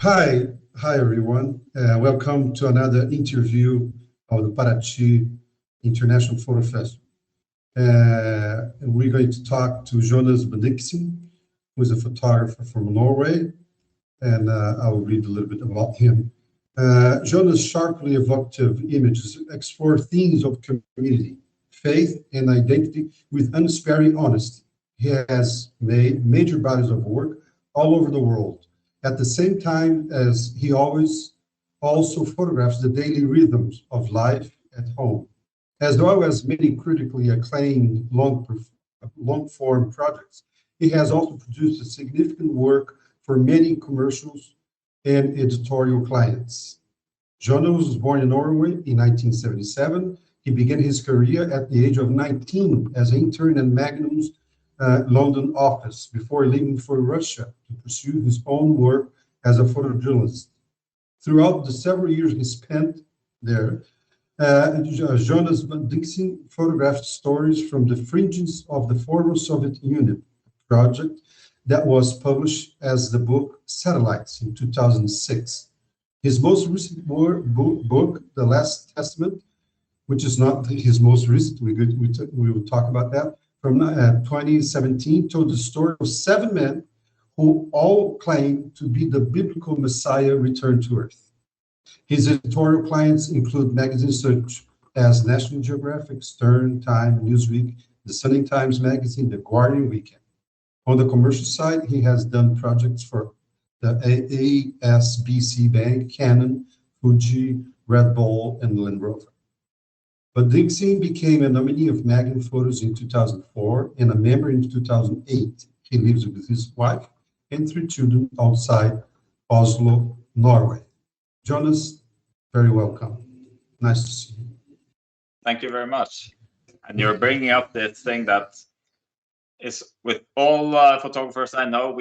Hi everyone. Welcome to another interview of the Paraty International Photo Festival. We're going to talk to Jonas Bendiksen, who is a photographer from Norway, and I will read a little bit about him. Jonas' sharply evocative images explore themes of community, faith, and identity with unsparing honesty. He has made major bodies of work all over the world, at the same time as he always also photographs the daily rhythms of life at home, as well as many critically acclaimed long-form projects. He has also produced a significant work for many commercials and editorial clients. Jonas was born in Norway in 1977. He began his career at the age of 19 as an intern at Magnum's London office before leaving for Russia to pursue his own work as a photojournalist. Throughout the several years he spent there, Jonas Bendiksen photographed stories from the fringes of the former Soviet Union, a project that was published as the book Satellites in 2006. His most recent book, The Last Testament, which is not his most recent, we will talk about that, from 2017, told the story of 7 men who all claim to be the biblical Messiah returned to Earth. His editorial clients include magazines such as National Geographic, Stern, Time, Newsweek, the Sunday Times Magazine, The Guardian Weekend. On the commercial side, he has done projects for the ASBC Bank, Canon, Fuji, Red Bull, and Land Rover. Bendiksen became a nominee of Magnum Photos in 2004 and a member in 2008. He lives with his wife and 3 children outside Oslo, Norway. Jonas, very welcome. Nice to see you. Thank you very much. And you're bringing up this thing that is with all photographers I know,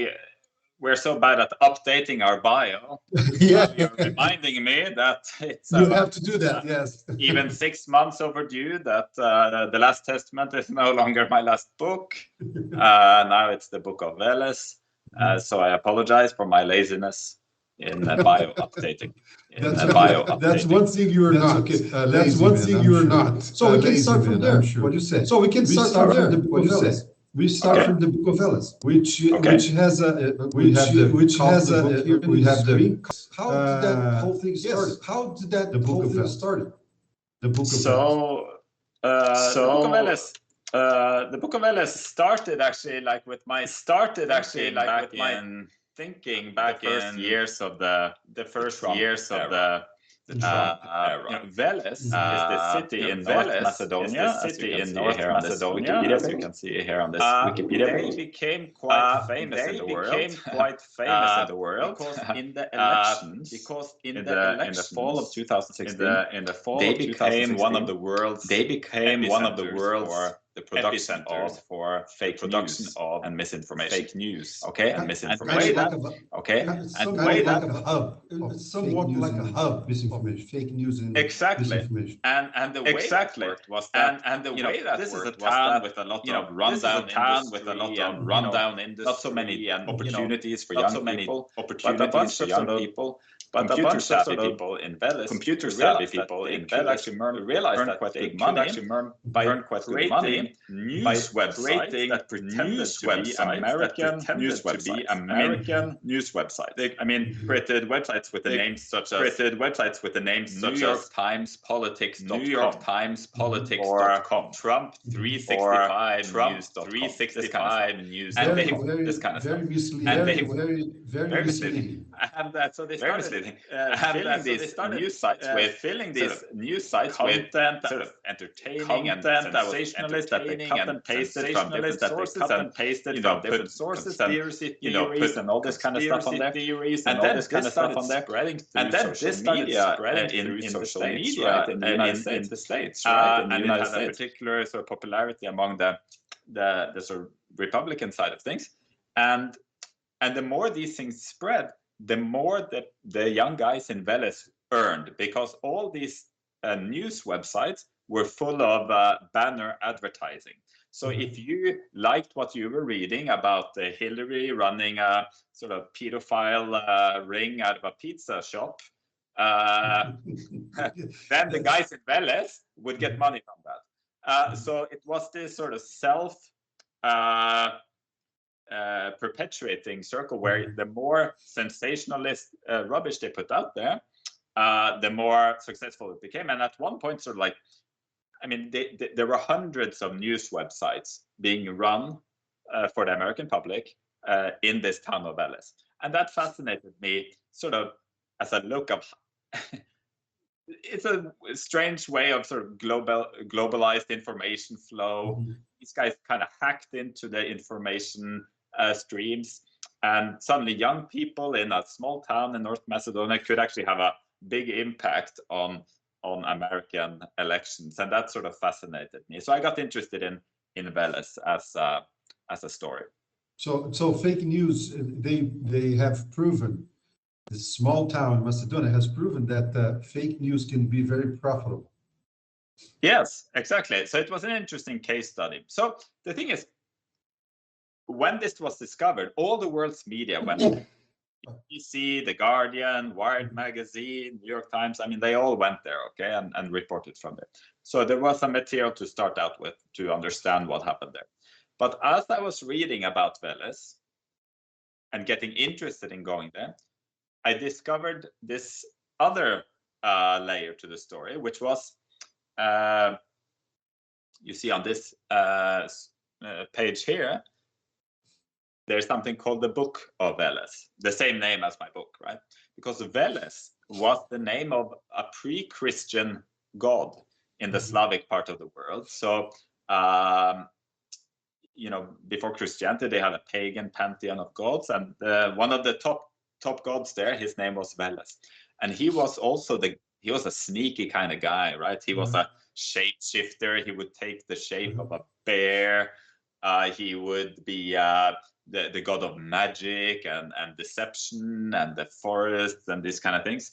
we're so bad at updating our bio. Yeah, you're reminding me that it's you have to do that. Yes, even 6 months overdue. That The Last Testament is no longer my last book. Now it's the Book of Veles. So I apologize for my laziness in bio updating. That's one thing you are not. Okay. That's one thing you are not. So we can start from there. What do you say? So we can start from there. What do you say? We start from the Book of Veles, which has a How did that whole thing start? Yes. How did that whole thing start? The Book of Veles. The Book of Veles started actually like with my thinking back in the first years of the Trump era. Veles is the city in North Macedonia, as you can see here on this Wikipedia page. They became quite famous in the world because in the elections, in the fall of 2016, they became one of the world's the production for fake news and misinformation. Fake news. Okay, and misinformation. It's somewhat like a hub, misinformation, fake news and misinformation. And the way that worked was that, this is a town with a lot of rundown industry, not so many opportunities for young people, but a bunch of young people. But computer-savvy people in Veles actually realized that they could actually earn quite good money news websites that pretended to be American news websites. They created websites with the names such as New York Times Politics.com or Trump 365 News. And this kind of stuff. Very misleading. And so they started filling these news sites with sort of entertaining and sensationalist that they cut and pasted from different sources, theories, and all this kind of stuff on there. And then this started spreading through social media in the States, right? In the United States, right? And it had a particular sort of popularity among the sort of Republican side of things. And the more these things spread, the more the young guys in Veles earned, because all these news websites were full of banner advertising. So if you liked what you were reading about Hillary running a sort of pedophile ring out of a pizza shop, then the guys in Veles would get money from that. So it was this sort of self perpetuating circle where the more sensationalist rubbish they put out there, the more successful it became. And at one point, sort of like, I mean, there were hundreds of news websites being run for the American public in this town of Veles. And that fascinated me sort of as a look of, it's a strange way of sort of globalized information flow. These guys kind of hacked into the information streams, and suddenly young people in a small town in North Macedonia could actually have a big impact on American elections, and that sort of fascinated me. So I got interested in Veles as a story. So fake news, they have proven, this small town Macedonia has proven that fake news can be very profitable. Yes, exactly. So it was an interesting case study. So the thing is, when this was discovered, all the world's media went. BBC, The Guardian, Wired Magazine, New York Times, I mean, they all went there, okay, and reported from it. So there was some material to start out with to understand what happened there. But as I was reading about Veles and getting interested in going there, I discovered this other layer to the story, which was, you see on this page here, there's something called the Book of Veles, the same name as my book, right? Because Veles was the name of a pre-Christian god in the Slavic part of the world. So, you know, before Christianity, they had a pagan pantheon of gods, and one of the top gods there, his name was Veles, and he was also he was a sneaky kind of guy, right? He was a shapeshifter. He would take the shape of a bear. He would be the god of magic and deception and the forests and these kind of things.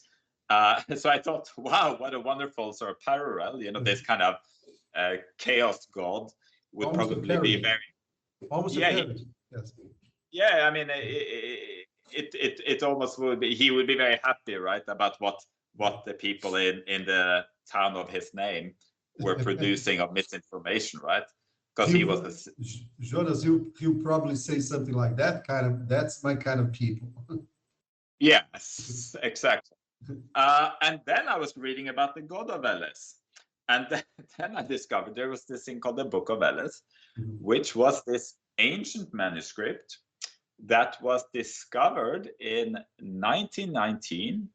So I thought, wow, what a wonderful sort of parallel. You know, this kind of chaos god would almost probably be very almost a parody. Yes. Yeah, I mean, it almost would be. He would be very happy, right, about what the people in the town of his name were producing of misinformation, right? Because he was Jonas, he'll probably say something like that. That's my kind of people. Yes, exactly. And then I was reading about the god of Veles, and then I discovered there was this thing called the Book of Veles, which was this ancient manuscript that was discovered in 1919.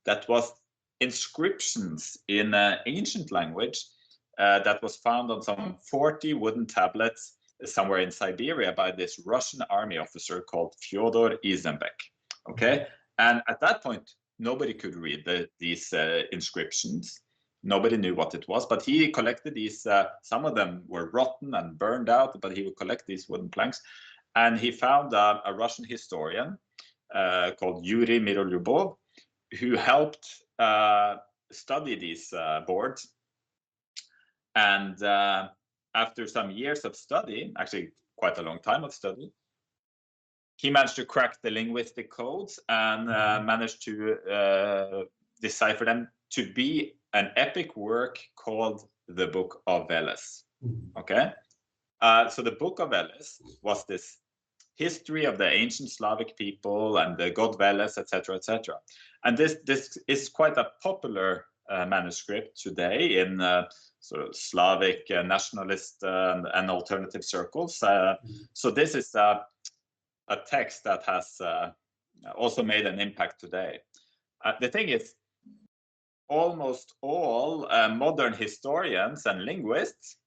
That was inscriptions in ancient language that was found on some 40 wooden tablets somewhere in Siberia by this Russian army officer called Fyodor Izenbek. Okay, and at that point, nobody could read these inscriptions. Nobody knew what it was, but he collected these. Some of them were rotten and burned out, but he would collect these wooden planks. And he found a Russian historian called Yuri Mirolyubov, who helped study these boards. And after some years of study, actually quite a long time of study, he managed to crack the linguistic codes and managed to decipher them to be an epic work called the Book of Veles. Okay, so the Book of Veles was this history of the ancient Slavic people and the god Veles, etc., etc. And this is quite a popular manuscript today in sort of Slavic nationalist and alternative circles. So this is a text that has also made an impact today. The thing is, almost all modern historians and linguists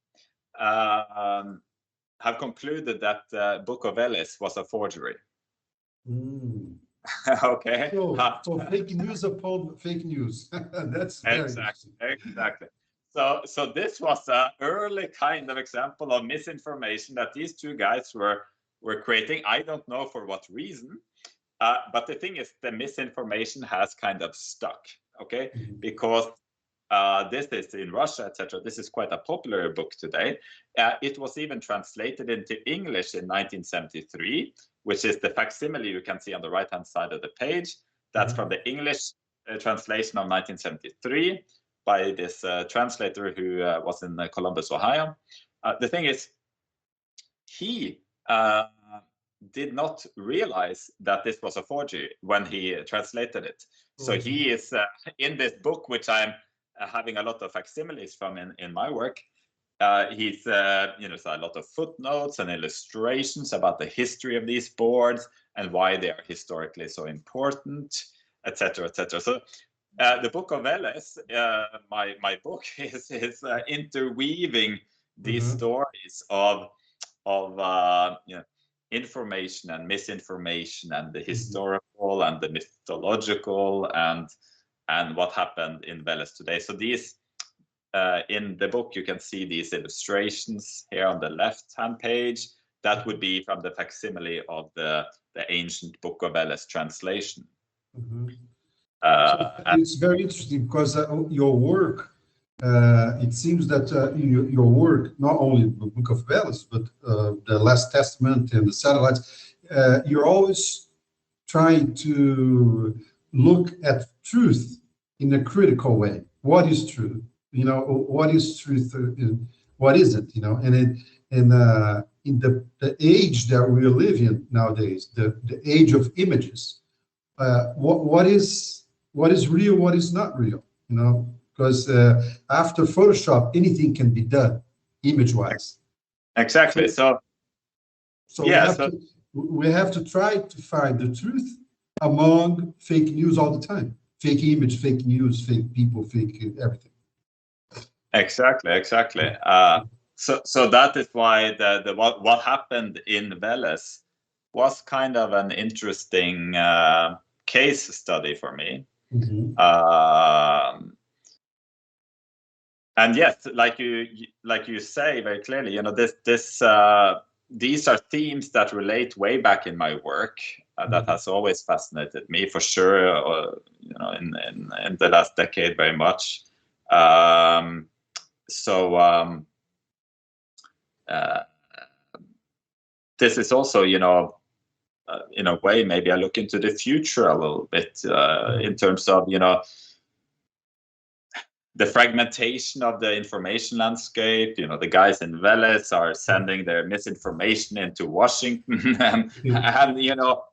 have concluded that the Book of Veles was a forgery. Okay. So fake news upon fake news. That's very exactly. So this was an early kind of example of misinformation that these two guys were creating. I don't know for what reason, but the thing is, the misinformation has kind of stuck. Okay, because This is in Russia, etc. This is quite a popular book today. It was even translated into English in 1973, which is the facsimile you can see on the right-hand side of the page. That's from the English translation of 1973 by this translator who was in Columbus, Ohio. The thing is, he did not realize that this was a forgery when he translated it. So he is in this book, which I'm having a lot of facsimiles from in my work. He's there's a lot of footnotes and illustrations about the history of these boards and why they are historically so important, etc., etc. So the Book of Veles, my book, is interweaving these stories of information and misinformation and the historical and the mythological and what happened in Veles today. So these in the book you can see these illustrations here on the left-hand page. That would be from the facsimile of the ancient Book of Veles translation. So it's very interesting because your work, it seems that your work, not only the Book of Veles, but the Last Testament and the satellites, you're always trying to look at truth in a critical way. What is truth? What is truth? What isn't? And in the age that we live in nowadays, the age of images, what is real? What is not real? Because after Photoshop, anything can be done, image-wise. Exactly. So yeah, we have to try to find the truth among fake news all the time. Fake image, fake news, fake people, fake everything. Exactly. So that is why the what happened in Veles was kind of an interesting case study for me. And yes, like you say very clearly, these are themes that relate way back in my work. That has always fascinated me, for sure. In the last decade, very much. This is also, in a way, maybe I look into the future a little bit in terms of, the fragmentation of the information landscape. The guys in Veles are sending their misinformation into Washington, and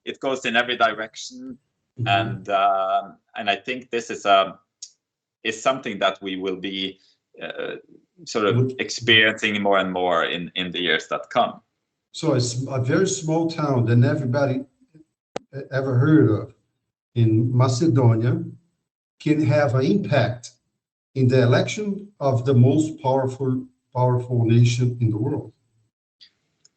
it goes in every direction. And I think this is something that we will be sort of experiencing more and more in the years that come. So it's a very small town that everybody ever heard of in Macedonia can have an impact in the election of the most powerful nation in the world.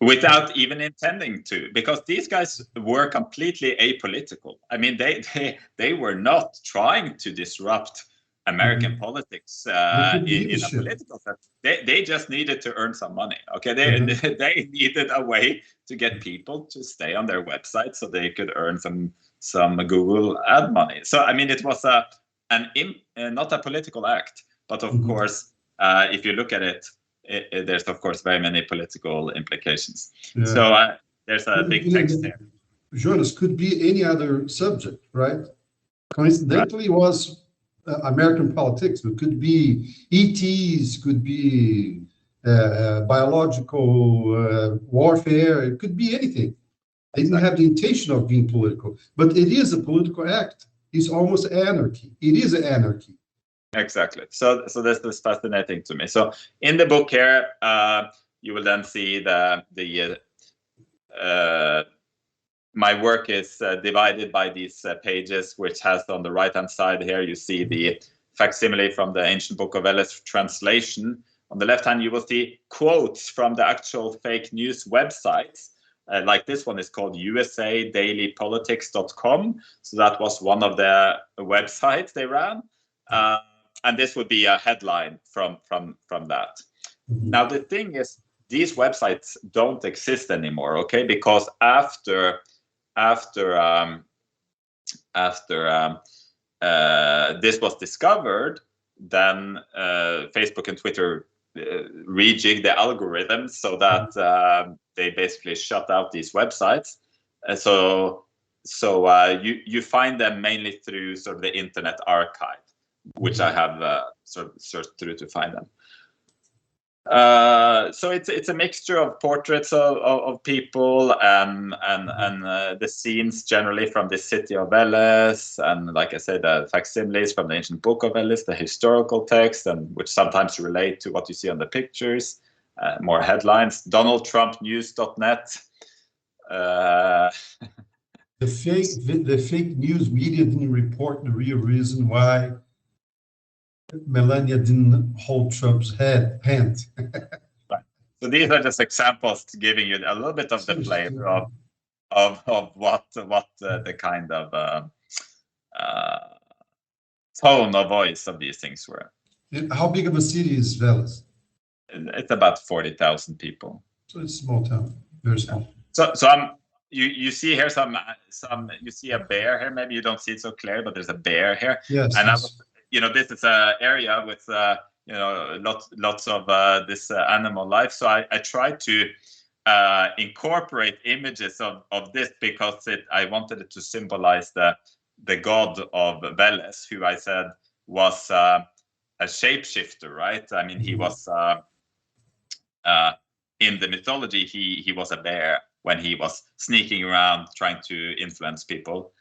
Without even intending to, because these guys were completely apolitical. I mean, they were not trying to disrupt American politics in a political sense. They just needed to earn some money. Okay, they needed a way to get people to stay on their website so they could earn some Google ad money. So I mean, it was not a political act, but of course, if you look at it, there's of course very many political implications. Yeah. So there's a big text there. Jonas, could be any other subject, right? Coincidentally, it was American politics. It could be ETs, could be biological warfare. It could be anything. They didn't have the intention of being political, but it is a political act. It's almost anarchy. It is an anarchy. Exactly. So this is fascinating to me. So in the book here, you will then see my work is divided by these pages, which has on the right-hand side here, you see the facsimile from the ancient Book of Veles translation. On the left hand, you will see quotes from the actual fake news websites. Like this one is called usadailypolitics.com. So that was one of the websites they ran. And this would be a headline from that. Now, the thing is, these websites don't exist anymore, okay? Because after this was discovered, Facebook and Twitter rejig the algorithms so that they basically shut out these websites. So you find them mainly through sort of the Internet Archive, which I have sort of searched through to find them. So it's a mixture of portraits of people and the scenes generally from the city of Veles, and like I said, the facsimiles from the ancient Book of Veles, the historical text, and which sometimes relate to what you see on the pictures. More headlines. DonaldTrumpNews.net. The fake news media didn't report the real reason why Melania didn't hold Trump's hand. Right. So these are just examples giving you a little bit of the flavor of what the kind of tone of voice of these things were. How big of a city is Veles? It's about 40,000 people. So it's a small town, very small. So you see here you see a bear here. Maybe you don't see it so clear, but there's a bear here. Yes. And this is an area with lots of this animal life. So I tried to incorporate images of this because I wanted it to symbolize the god of Veles, who I said was a shapeshifter, right? I mean, he was in the mythology, he was a bear when he was sneaking around trying to influence people.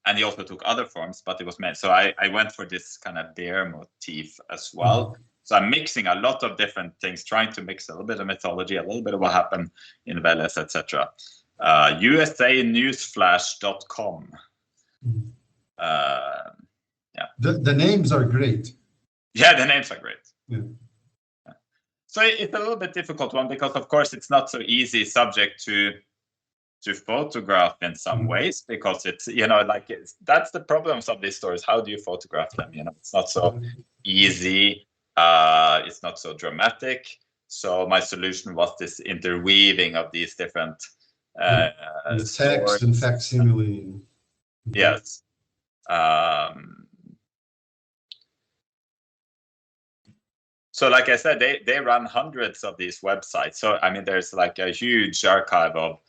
And he also took other forms, but it was meant. So I went for this kind of bear motif as well. So I'm mixing a lot of different things, trying to mix a little bit of mythology, a little bit of what happened in Veles, etc. USAnewsflash.com. Yeah. The names are great. Yeah, the names are great. Yeah. So it's a little bit difficult one because, of course, it's not so easy subject to photograph in some ways, because it's that's the problems of these stories. How do you photograph them? It's not so easy. It's not so dramatic. So my solution was this interweaving of these different text and facsimile. Yes. So like I said, they run hundreds of these websites. So I mean, there's like a huge archive of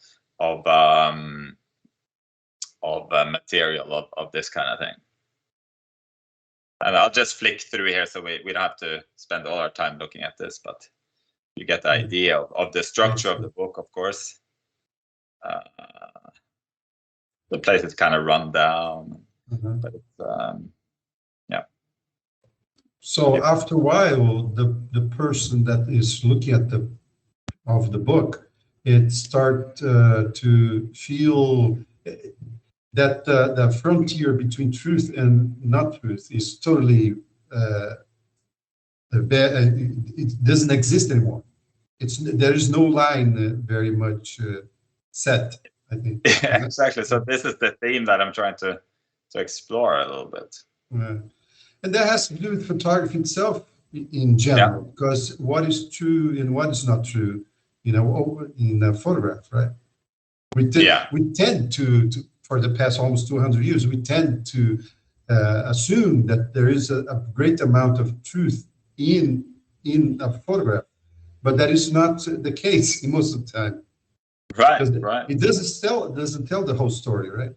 material of this kind of thing. And I'll just flick through here so we don't have to spend all our time looking at this, but you get the idea of the structure of the book, of course. The place is kind of run down, but it's, yeah. So after a while, the person that is looking at the book, it start to feel that the frontier between truth and not truth is totally it doesn't exist anymore. There is no line very much set, I think. Yeah, exactly. So this is the theme that I'm trying to explore a little bit. And that has to do with photography itself in general, because what is true and what is not true, in a photograph, right? We tend to, for the past almost 200 years, we tend to assume that there is a great amount of truth in a photograph, but that is not the case most of the time. Right. It doesn't tell the whole story, right?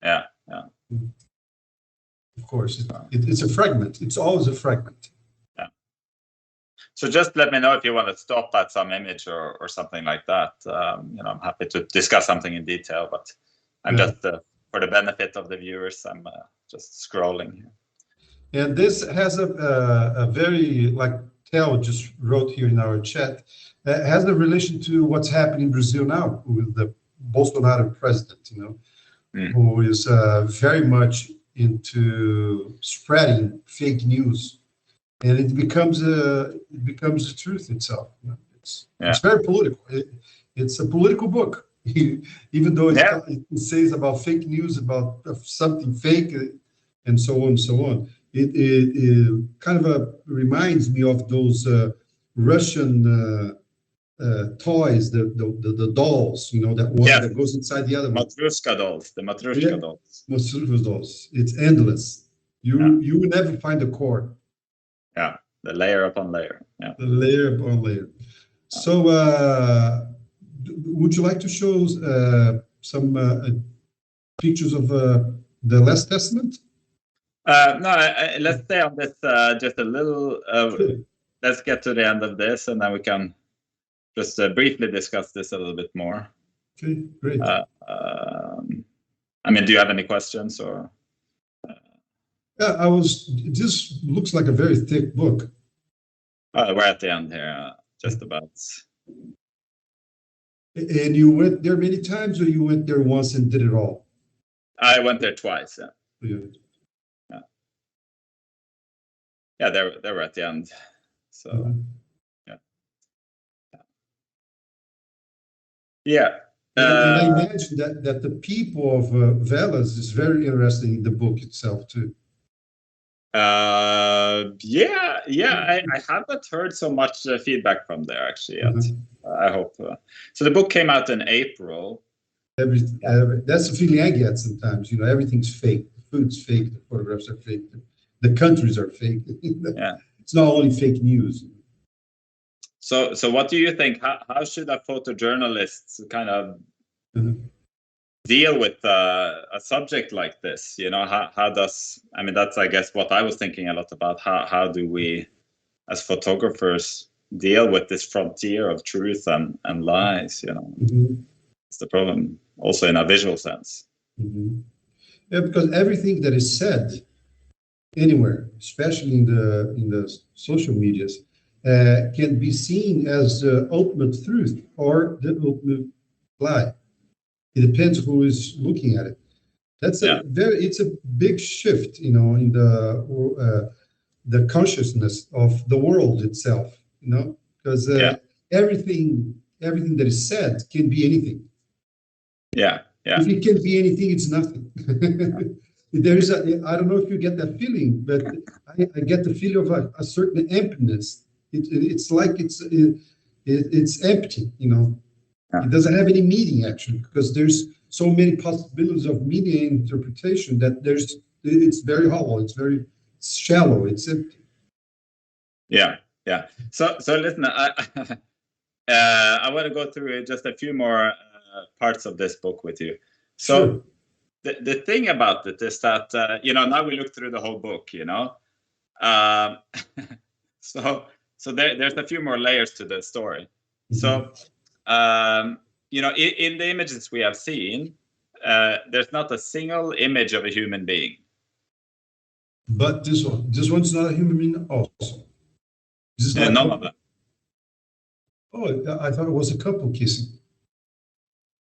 Yeah. Of course, it's a fragment. It's always a fragment. Yeah. So just let me know if you want to stop at some image or something like that. I'm happy to discuss something in detail, but I'm just for the benefit of the viewers, I'm just scrolling here. And this has a very, like Theo just wrote here in our chat, has a relation to what's happening in Brazil now with the Bolsonaro president, who is very much into spreading fake news, and it becomes the truth itself. It's very political. It's a political book, even though it says about fake news, about something fake, and so on and so on. It kind of reminds me of those Russian toys, the dolls, that one that goes inside the other one. Matryoshka dolls, the Matryoshka dolls. Matryoshka dolls. It's endless. You will never find the core. Yeah, the layer upon layer. Yeah, the layer upon layer. So, would you like to show some pictures of the Last Testament? No, let's stay on this just a little. Let's get to the end of this, and then we can just briefly discuss this a little bit more. Okay, great. I mean, do you have any questions or? Yeah, this looks like a very thick book. We're at the end here, just about. And you went there many times, or you went there once and did it all? I went there twice. Yeah. Yeah, they were at the end. So, yeah. And I imagine that the people of Veles is very interested in the book itself too. Yeah. I haven't heard so much feedback from there actually yet. I hope. So the book came out in April. That's the feeling I get sometimes. You know, everything's fake. The food's fake. The photographs are fake. The countries are fake. Yeah. It's not only fake news. So what do you think? How should a photojournalist kind of deal with a subject like this? You know, how does, I mean, that's, I guess, what I was thinking a lot about. How do we, as photographers, deal with this frontier of truth and lies? You know, it's the problem also in a visual sense. Yeah, because everything that is said anywhere, especially in the social medias, can be seen as the ultimate truth or the ultimate lie. It depends who is looking at it. That's it's a big shift, you know, in the consciousness of the world itself, you know, because everything that is said can be anything. Yeah. If it can be anything, it's nothing. There is I don't know if you get that feeling, but I get the feeling of a certain emptiness. It's like it's empty, you know. It doesn't have any meaning actually, because there's so many possibilities of meaning and interpretation that it's very hollow, it's very shallow, it's empty. Yeah. So listen, I want to go through just a few more parts of this book with you. So. Sure. The thing about it is that, you know, now we look through the whole book, you know. So there's a few more layers to the story. So, you know, in the images we have seen, there's not a single image of a human being. But this one's not a human being also. None of them. Oh, I thought it was a couple kissing.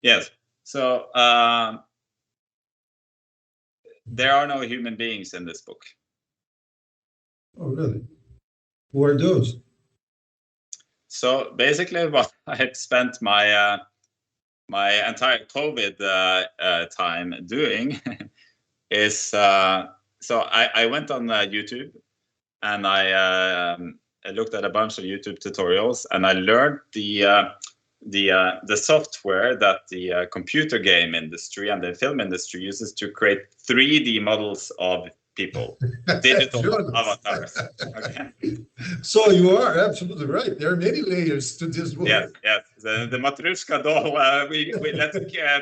Yes. So, there are no human beings in this book. Oh, really? Who are those? So basically, what I've spent my entire COVID time doing is so I went on YouTube and I looked at a bunch of YouTube tutorials, and I learned the software that the computer game industry and the film industry uses to create 3D models of people, digital avatars. Okay. So you are absolutely right. There are many layers to this book. Yes. The Matryoshka doll. Let's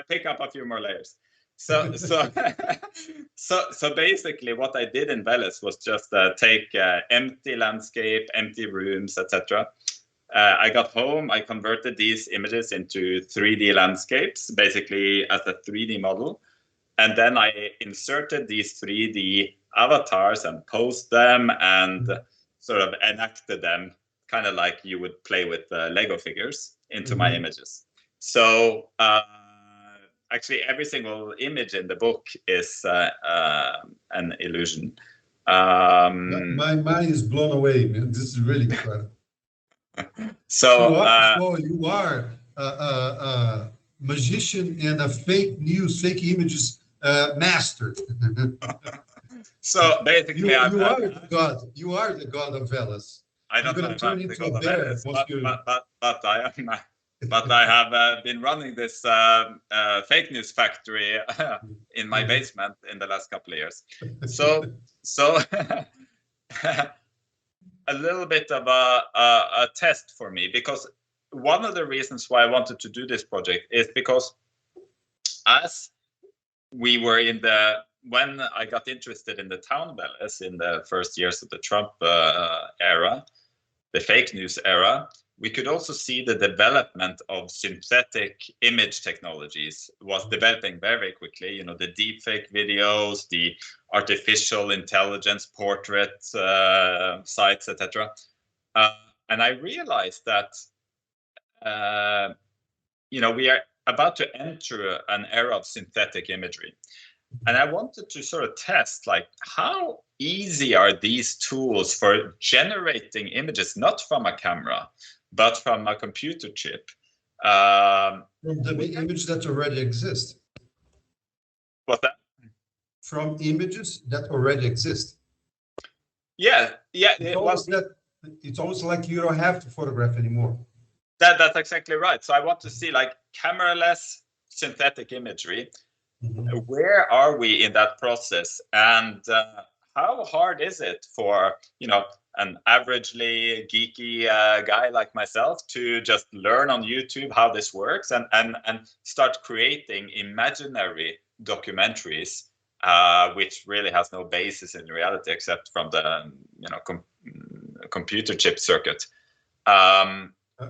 pick up a few more layers. So basically, what I did in Veles was just take empty landscape, empty rooms, etc. I got home, I converted these images into 3D landscapes, basically as a 3D model. And then I inserted these 3D avatars and posed them and sort of enacted them, kind of like you would play with Lego figures, into my images. So actually, every single image in the book is an illusion. My mind is blown away, man. This is really incredible. So you are a magician and a fake news, fake images master. So basically, you are the god. You are the god of Veles. I don't know if I'm the god of Veles, but I have been running this fake news factory in my basement in the last couple of years. So So a little bit of a test for me, because one of the reasons why I wanted to do this project is because as we were when I got interested in the town Veles in the first years of the Trump era, the fake news era, we could also see the development of synthetic image technologies was developing very, very quickly. You know, the deepfake videos, the artificial intelligence portrait sites, etc. And I realized that, you know, we are about to enter an era of synthetic imagery. And I wanted to sort of test, like, how easy are these tools for generating images, not from a camera, but from a computer chip? From the image that already exists. What's that? From images that already exist. Yeah. It's almost like you don't have to photograph anymore. That's exactly right. So I want to see, like, camera-less synthetic imagery. Mm-hmm. Where are we in that process, and how hard is it for, you know, an averagely geeky guy like myself to just learn on YouTube how this works and start creating imaginary documentaries, which really has no basis in reality except from the computer chip circuit.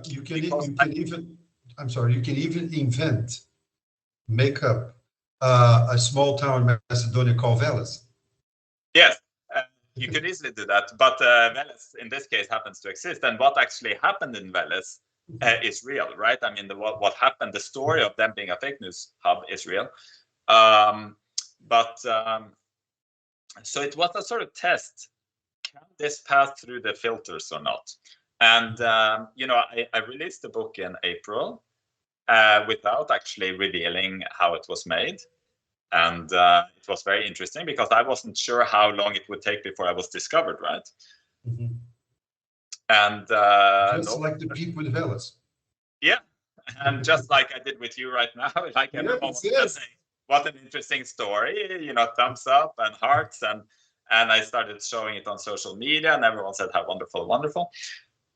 You can even make up a small town in Macedonia called Veles. Yes, you could easily do that, but Veles in this case happens to exist, and what actually happened in Veles is real, right? I mean, what happened, the story of them being a fake news hub is real. So it was a sort of test. Can this pass through the filters or not? And you know, I released the book in April without actually revealing how it was made. And it was very interesting because I wasn't sure how long it would take before I was discovered, right? Mm-hmm. And just like the people with Veles. Yeah, and just like I did with you right now, like everyone was saying, what an interesting story, you know, thumbs up and hearts, and I started showing it on social media, and everyone said how wonderful, wonderful.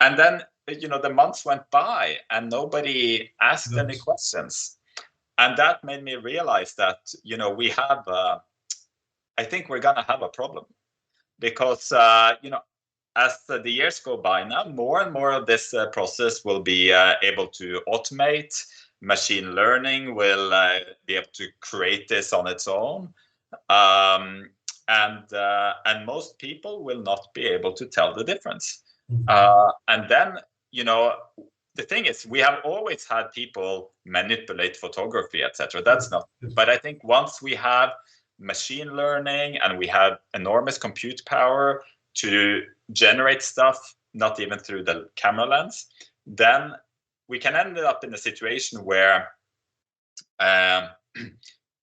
And then, you know, the months went by and nobody asked any questions. And that made me realize that, you know, we have, I think we're going to have a problem because, you know, as the years go by now, more and more of this process will be able to automate. Machine learning will be able to create this on its own. And most people will not be able to tell the difference. And then, you know, the thing is, we have always had people manipulate photography, etc. That's not, but I think once we have machine learning and we have enormous compute power to generate stuff, not even through the camera lens, then we can end up in a situation where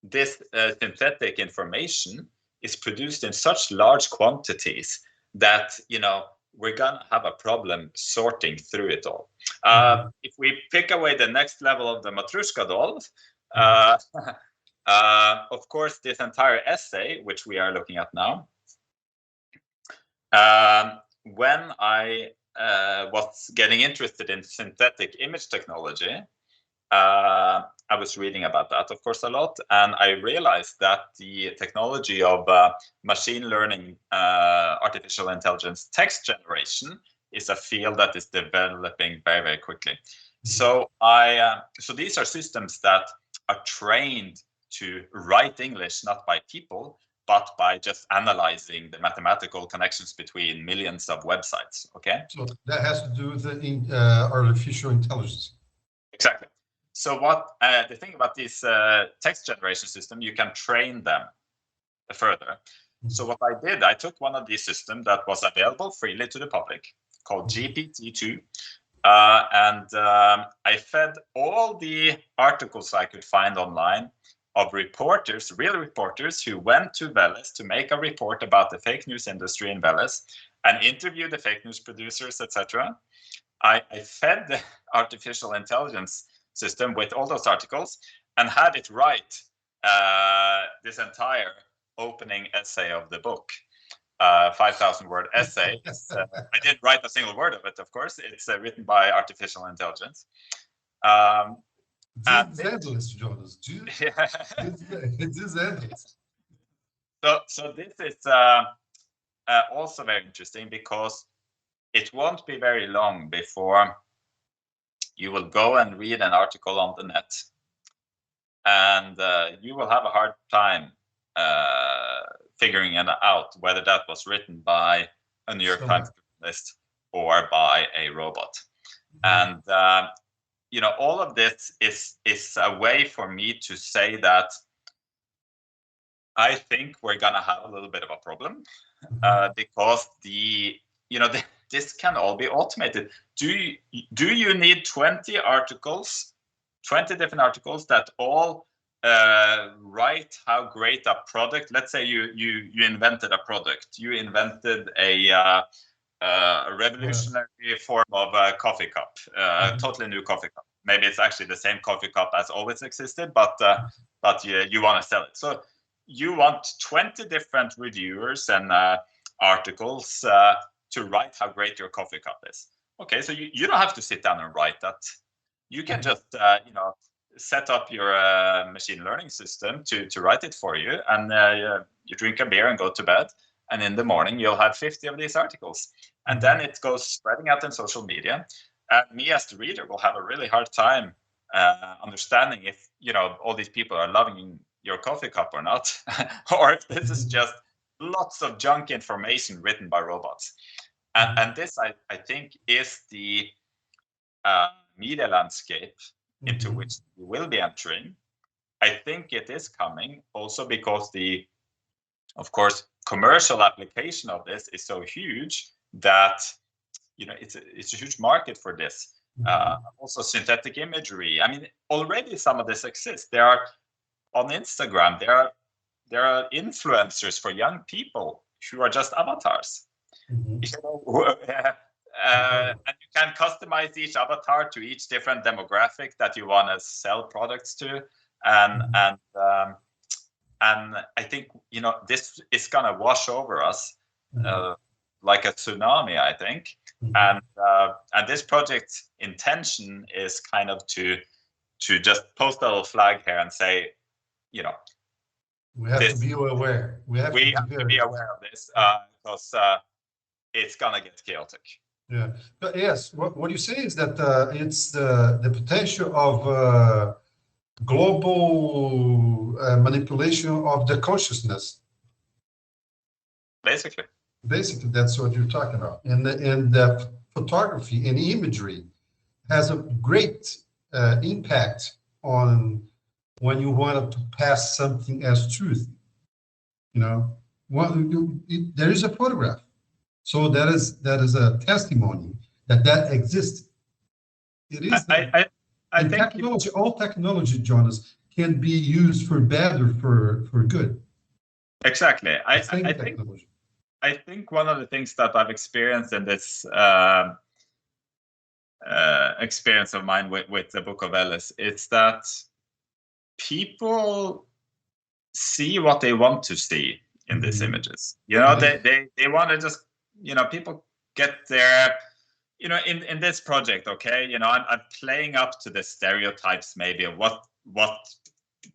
this synthetic information is produced in such large quantities that, you know, we're gonna have a problem sorting through it all. If we pick away the next level of the Matryoshka doll, of course, this entire essay, which we are looking at now, when I was getting interested in synthetic image technology, I was reading about that, of course, a lot, and I realized that the technology of machine learning, artificial intelligence text generation is a field that is developing very, very quickly. So so these are systems that are trained to write English, not by people, but by just analyzing the mathematical connections between millions of websites. Okay. So that has to do with the artificial intelligence. Exactly. So what the thing about this text generation system, you can train them further. So what I did, I took one of these systems that was available freely to the public, called GPT-2, and I fed all the articles I could find online of reporters, real reporters, who went to Veles to make a report about the fake news industry in Veles and interview the fake news producers, etc. I fed the artificial intelligence system with all those articles and had it write this entire opening essay of the book. 5,000-word essay. I didn't write a single word of it, of course. It's written by artificial intelligence. It's endless, Jonas. It is endless. So this is also very interesting, because it won't be very long before you will go and read an article on the net, and you will have a hard time figuring out whether that was written by a New York Times journalist or by a robot. And all of this is a way for me to say that I think we're gonna have a little bit of a problem, because this can all be automated. Do you need 20 articles, 20 different articles that all write how great a product? Let's say you invented a product. You invented a revolutionary form of a coffee cup, totally new coffee cup. Maybe it's actually the same coffee cup as always existed, but you want to sell it. So you want 20 different reviewers and articles to write how great your coffee cup is. Okay, so you don't have to sit down and write that. You can just set up your machine learning system to write it for you, and you drink a beer and go to bed, and in the morning you'll have 50 of these articles, and then it goes spreading out in social media, and me as the reader will have a really hard time understanding if all these people are loving your coffee cup or not, or if this is just lots of junk information written by robots. And this, I think, is the media landscape into which we will be entering. I think it is coming also because of course, commercial application of this is so huge that it's a huge market for this. Also, synthetic imagery. I mean, already some of this exists. There are on Instagram. There are influencers for young people who are just avatars. And you can customize each avatar to each different demographic that you want to sell products to, and I think this is gonna wash over us like a tsunami, I think. And this project's intention is kind of to just post a little flag here and say, we have to be aware. We have to be aware of this, because it's gonna get chaotic. Yeah, but yes, what you say is that it's the potential of global manipulation of the consciousness. Basically, that's what you're talking about. And the photography and imagery has a great impact on when you want to pass something as truth. There is a photograph. So that is a testimony that exists. It is. I think technology, all technology, Jonas, can be used for bad or for good. Exactly. I think one of the things that I've experienced in this experience of mine with the Book of Veles is that people see what they want to see in these images. They want to just. People get their, in this project, okay, I'm playing up to the stereotypes maybe of what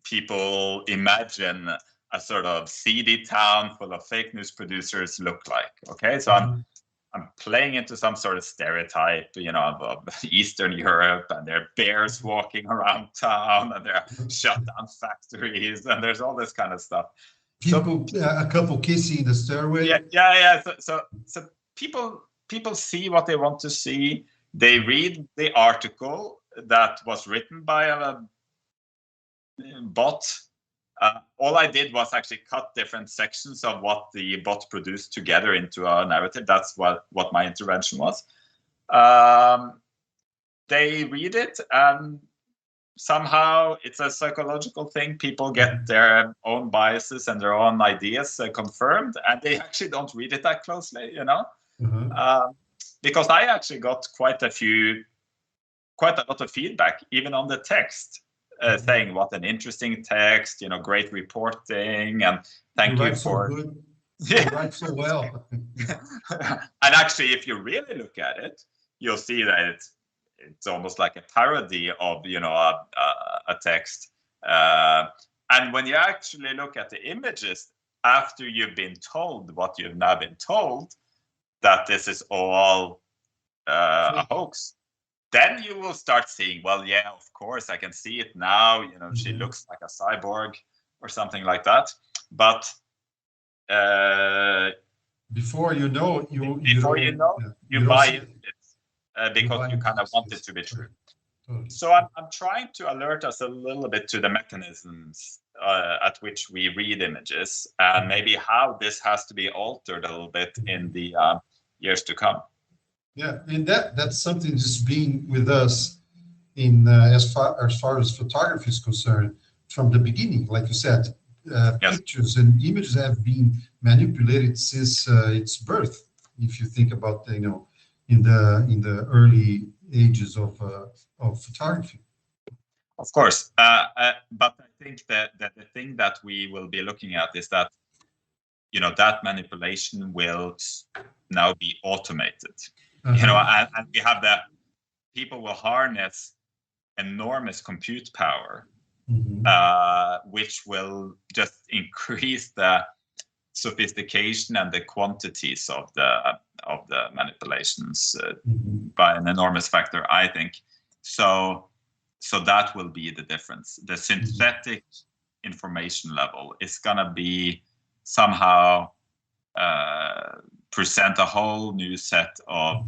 people imagine a sort of seedy town full of fake news producers look like, okay? So I'm playing into some sort of stereotype, of Eastern Europe, and there are bears walking around town, and there are shut down factories, and there's all this kind of stuff. A couple kissing in the stairway. Yeah. So people see what they want to see. They read the article that was written by a bot. All I did was actually cut different sections of what the bot produced together into a narrative. That's what my intervention was. They read it, and somehow it's a psychological thing. People get their own biases and their own ideas confirmed, and they actually don't read it that closely, because I actually got quite a lot of feedback, even on the text, saying what an interesting text, great reporting, and thank you for. Right, so well. And actually, if you really look at it, you'll see that it's almost like a parody of a text. And when you actually look at the images after you've been told what you've now been told, that this is all a hoax, then you will start seeing, well, yeah, of course, I can see it now. She looks like a cyborg or something like that. But before you know, you buy into it because you kind of want it to be true. Totally. So I'm trying to alert us a little bit to the mechanisms at which we read images, and maybe how this has to be altered a little bit in the years to come. Yeah, and that's something just being with us in as far as photography is concerned from the beginning. Like you said, yes. Pictures and images have been manipulated since its birth. If you think about in the early ages of photography. Of course, but I think that the thing that we will be looking at is that that manipulation will now be automated. And we have that people will harness enormous compute power, which will just increase the sophistication and the quantities of the manipulations by an enormous factor, I think. So that will be the difference. The synthetic information level is going to be somehow present a whole new set of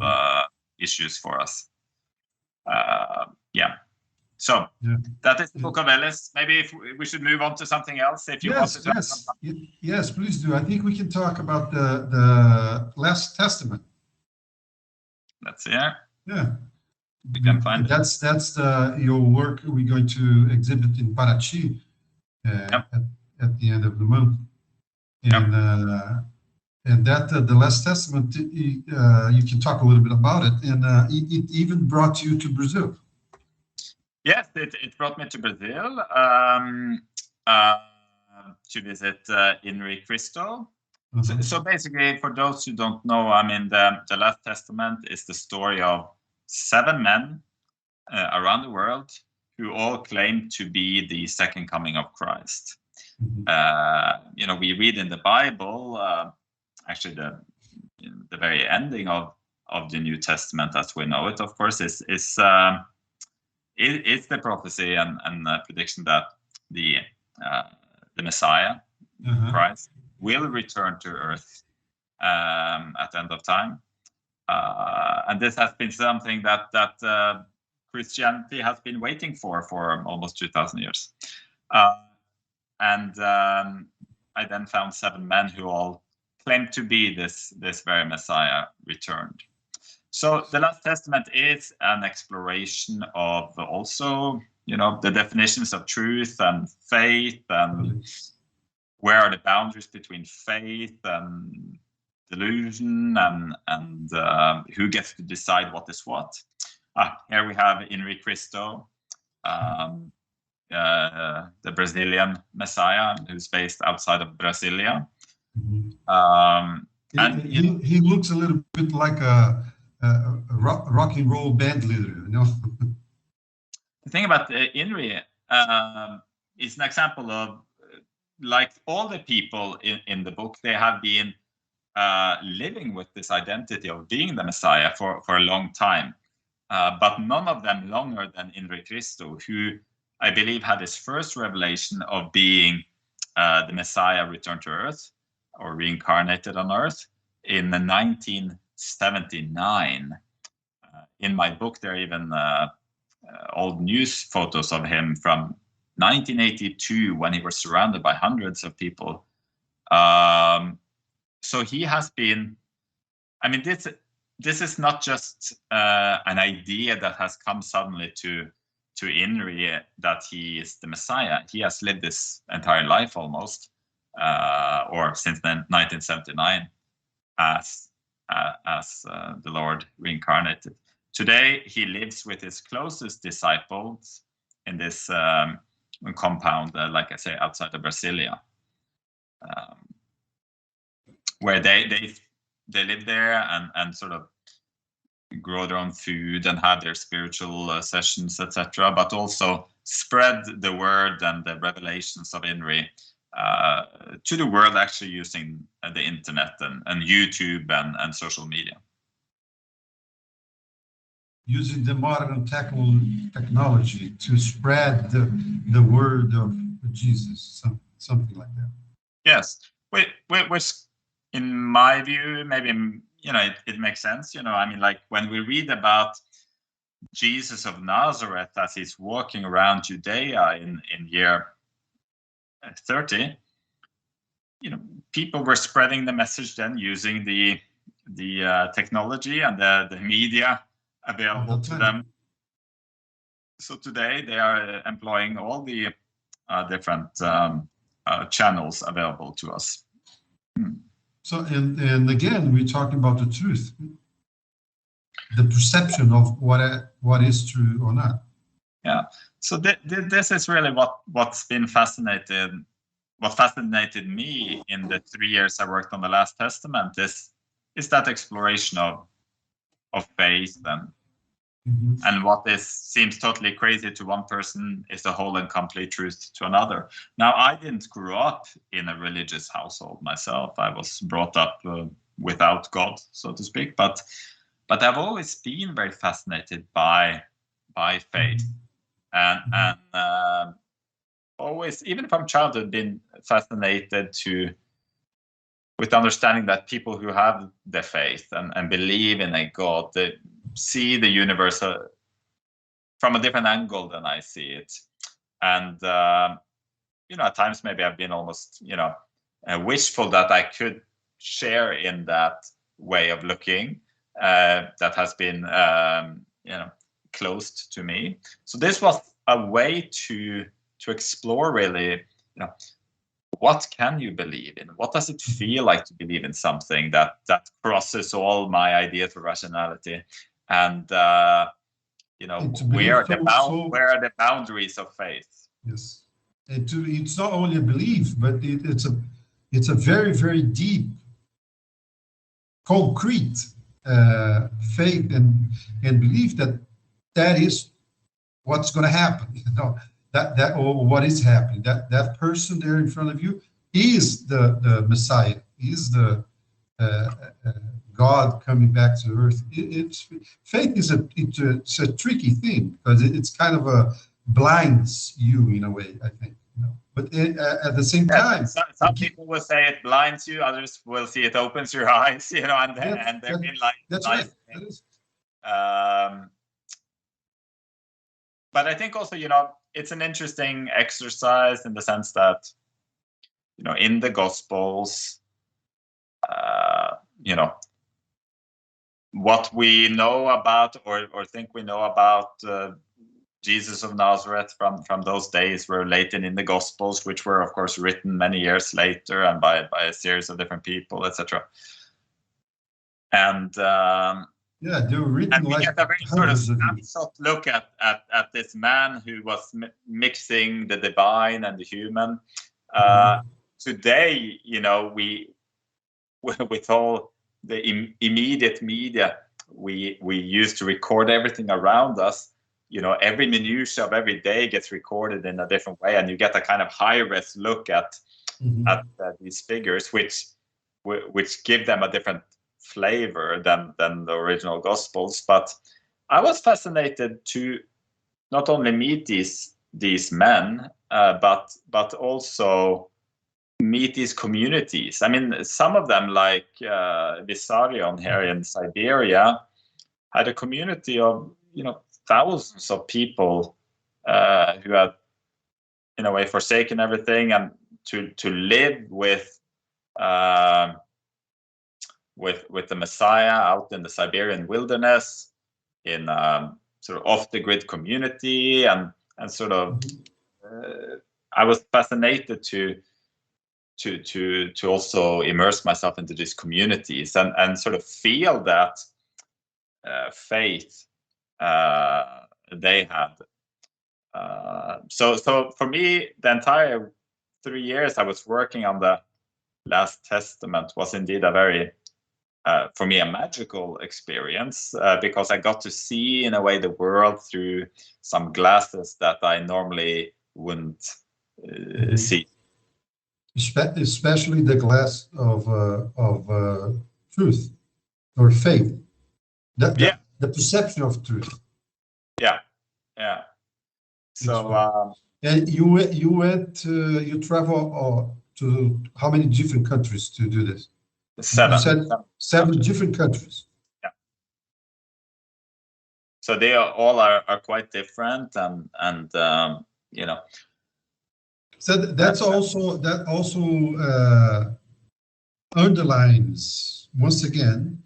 issues for us. So that is the Book of Veles. Maybe if we should move on to something else. If you want to yes, please do. I think we can talk about the Last Testament. That's here. Yeah. We can find it. That's your work we're going to exhibit in Paraty at the end of the month. And that the Last Testament, you can talk a little bit about it, and it even brought you to Brazil. Yes, it brought me to Brazil to visit INRI Cristo. So basically, for those who don't know, I mean, the Last Testament is the story of 7 men around the world who all claim to be the second coming of Christ. We read in the Bible, actually the very ending of the New Testament as we know it, of course, is the prophecy and prediction that the Messiah, Christ, will return to earth at the end of time. And this has been something that Christianity has been waiting for almost 2,000 years. And I then found 7 men who all claimed to be this very Messiah returned. So the Last Testament is an exploration of also, the definitions of truth and faith, and where are the boundaries between faith and delusion, and who gets to decide what is what. Here we have INRI Cristo, the Brazilian Messiah, who's based outside of Brasilia. And he looks a little bit like a rock and roll band leader, The thing about INRI is an example of, like all the people in the book, they have been living with this identity of being the Messiah for a long time, but none of them longer than INRI Cristo, who I believe had his first revelation of being the Messiah returned to earth or reincarnated on earth in 1979. In my book, there are even old news photos of him from 1982 when he was surrounded by hundreds of people. So he has been, I mean, this is not just an idea that has come suddenly to INRI that he is the Messiah. He has lived this entire life almost, or since 1979, as the Lord reincarnated. Today, he lives with his closest disciples in this compound, like I say, outside of Brasilia. where they live there and sort of grow their own food and have their spiritual sessions, etc., but also spread the word and the revelations of INRI to the world, actually using the internet and YouTube and social media. Using the modern technology to spread the word of Jesus, something like that. Yes, which in my view, maybe, you know, it makes sense. You know, I mean, like when we read about Jesus of Nazareth as he's walking around Judea in year 30, you know, people were spreading the message then using the technology and the media available to them. So today they are employing all the different channels available to us. So, and again, we're talking about the truth, the perception of what is true or not. Yeah. So this is really what fascinated me in the 3 years I worked on the Last Testament is that exploration of faith and what seems totally crazy to one person is the whole and complete truth to another. Now, I didn't grow up in a religious household myself. I was brought up without God, so to speak. But I've always been very fascinated by faith, and always, even from childhood, been fascinated with understanding that people who have the faith and believe in a God, they see the universe from a different angle than I see it. And, you know, at times maybe I've been almost, you know, wishful that I could share in that way of looking that has been, you know, closed to me. So this was a way to explore really, you know, what can you believe in? What does it feel like to believe in something that crosses all my ideas of rationality? And you know, where are the boundaries of faith? Yes, it's not only a belief, but it's a very, very deep, concrete faith and belief that is what's going to happen. You know, that or what is happening. That person there in front of you is the Messiah. Is the God coming back to earth. Faith is it's a tricky thing because it's kind of blinds you in a way, I think. You know? But at the same time, some people will say it blinds you, others will see it opens your eyes. You know, and they've been like that's nice right. That is. But I think also, you know, it's an interesting exercise in the sense that, you know, in the Gospels, you know, what we know about or think we know about Jesus of Nazareth from those days were related in the Gospels, which were, of course, written many years later and by a series of different people, etc. And yeah, they were written and we like get a very sort of snapshot look at this man who was mixing the divine and the human. Today, you know, we with all the immediate media we use to record everything around us, you know, every minutia of every day gets recorded in a different way, and you get a kind of high-res look at these figures, which give them a different flavor than the original Gospels. But I was fascinated to not only meet these men, but also meet these communities. I mean, some of them, like Vissarion here in Siberia, had a community of, you know, thousands of people who had, in a way, forsaken everything and to live with the Messiah out in the Siberian wilderness, in sort of off-the-grid community, and sort of I was fascinated to also immerse myself into these communities and sort of feel that faith they had. So for me, the entire 3 years I was working on the Last Testament was indeed a very, for me, a magical experience, because I got to see, in a way, the world through some glasses that I normally wouldn't see. Especially the glass of truth or faith, the perception of truth. Yeah. So, and you travel to how many different countries to do this? 7. You said 7 different countries. Yeah. So they all are quite different, and you know. So that also underlines once again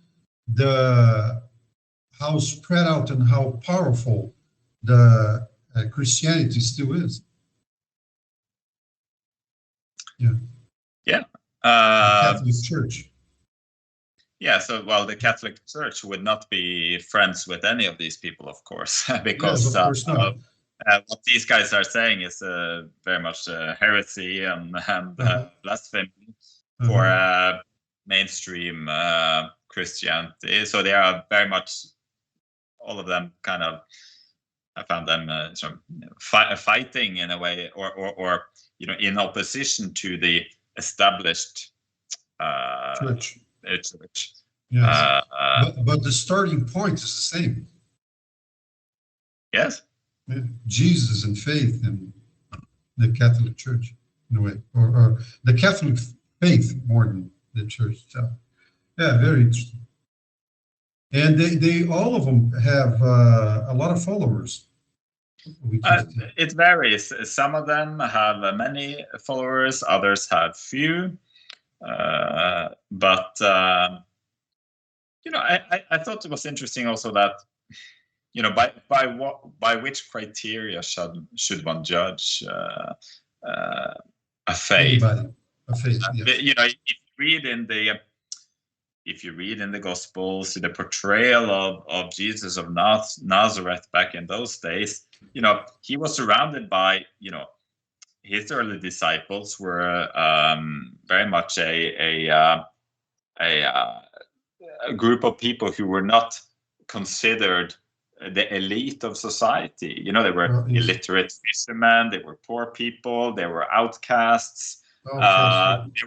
how spread out and how powerful the Christianity still is. Yeah. The Catholic Church. Yeah, so, well, the Catholic Church would not be friends with any of these people, of course, because yes, of course not. What these guys are saying is very much heresy and blasphemy for mainstream Christianity. So they are very much, all of them, kind of, I found them sort of fighting in a way, or in opposition to the established church. Church. Yes, but the starting point is the same. Yes. Yeah. Jesus and faith and the Catholic Church, in a way, or the Catholic faith more than the church itself. Yeah, very interesting. And they all of them have a lot of followers. It varies. Some of them have many followers, others have few. But I thought it was interesting also that by which criteria should one judge a faith? Anybody, a faith. Yes. If you read in the Gospels, the portrayal of Jesus of Nazareth back in those days, he was surrounded by, his early disciples were very much a group of people who were not considered the elite of society. They were illiterate fishermen, they were poor people, they were outcasts. They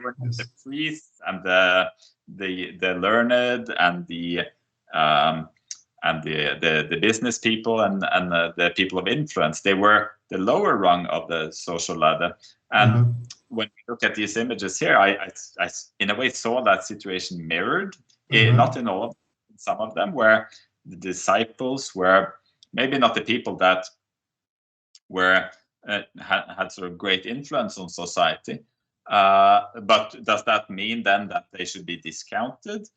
were not the priests and the learned and the business people and the people of influence. They were the lower rung of the social ladder. And when we look at these images here, I in a way saw that situation mirrored, not in all of them, in some of them, where the disciples were maybe not the people that were had sort of great influence on society. But does that mean then that they should be discounted?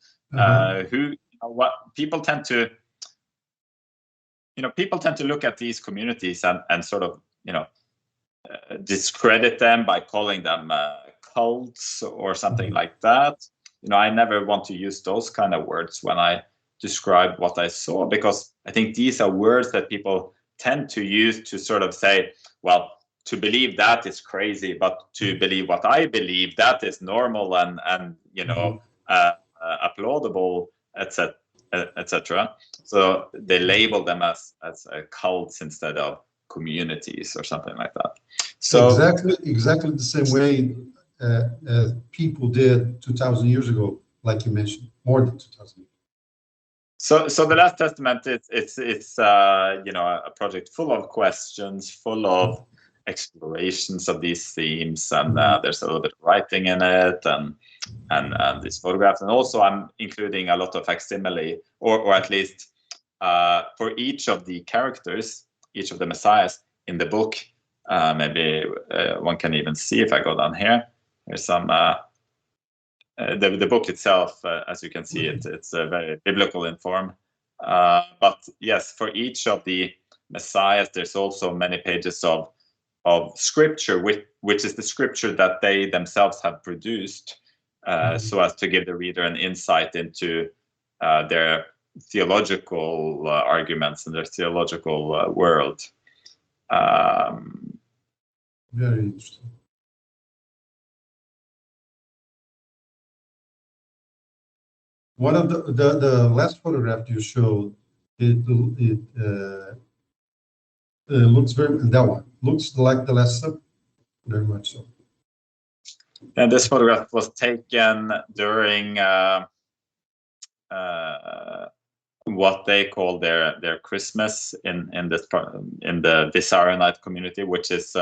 What people tend to, people tend to look at these communities and sort of, discredit them by calling them cults or something like that. I never want to use those kind of words when I describe what I saw, because I think these are words that people tend to use to sort of say, well, to believe that is crazy, but to believe what I believe, that is normal and applaudable, etc. So they label them as cults instead of communities or something like that. So exactly the same way as people did 2,000 years ago, like you mentioned, more than 2,000 years. So the Last Testament, it's a project full of questions, full of explorations of these themes, and there's a little bit of writing in it, and these photographs, and also I'm including a lot of facsimile, or at least for each of the characters, each of the messiahs in the book. Maybe one can even see if I go down here. There's some. The book itself, as you can see, it's very biblical in form. But yes, for each of the messiahs, there's also many pages of scripture, which is the scripture that they themselves have produced, so as to give the reader an insight into their theological arguments and their theological world. Very interesting. One of the last photograph you showed, it looks that one looks like the Last Supper, very much so. And this photograph was taken during what they call their Christmas in the Vissarionite community, which is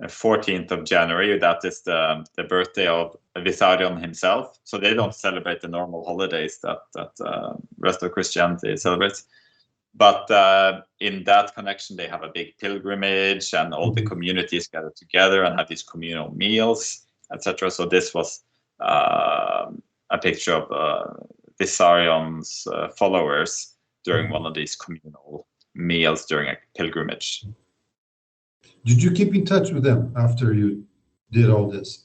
14th of January. That is the birthday of Vissarion himself. So they don't celebrate the normal holidays that rest of Christianity celebrates. But in that connection, they have a big pilgrimage, and all the communities gather together and have these communal meals, etc. So this was a picture of Vissarion's followers during one of these communal meals during a pilgrimage. Did you keep in touch with them after you did all this?